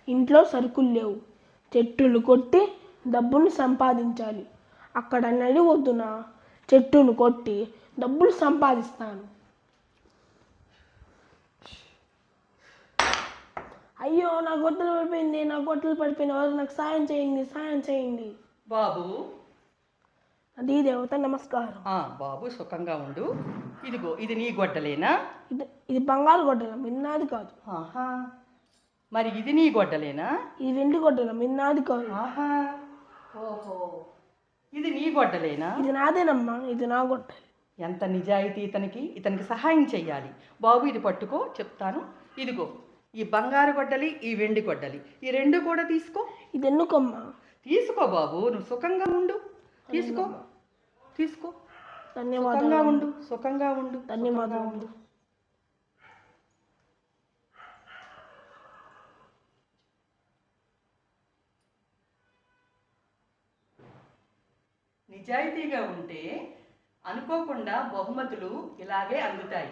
ఇంట్లో సరుకులు లేవు. చెట్టులు కొట్టి డబ్బులు సంపాదించాలి. అక్కడ నడి ఒడ్డున చెట్టును కొట్టి డబ్బులు సంపాదిస్తాను. అయ్యో, నా గొడ్డలు పడిపోయింది, ఎవరు నాకు సాయం చేయండి. బాబు, అది దేవత నమస్కారం. బాబు సుఖంగా ఉండు. ఇదిగో, ఇది నీ గొడ్డలేనా? ఇది బంగారు గొడ్డల, మిన్నాది కాదు. మరి ఇది నీ గొడ్డలేనా? ఇది వెండి గొడ్డల, మిన్నాది కాదు. ఓహో, ఇది నీ గొడ్డలేనా? ఇది నాదేనమ్మా, ఇది నా గొడ్డలి. ఎంత నిజాయితీ ఇతనికి సహాయం చెయ్యాలి. బాబు, ఇది పట్టుకో, చెప్తాను. ఇదిగో, ఈ బంగారు గొడ్డలి, ఈ వెండి గొడ్డలి, ఈ రెండు కూడా తీసుకో. ఇది ఎందుకమ్మా? తీసుకో బాబు, నువ్వు సుఖంగా ఉండు. తీసుకో. ధన్యవాదాలు. సుఖంగా ఉండు. ధన్యవాదాలు. నిజాయితీగా ఉంటే అనుకోకుండా బహుమతులు ఇలాగే అందుతాయి.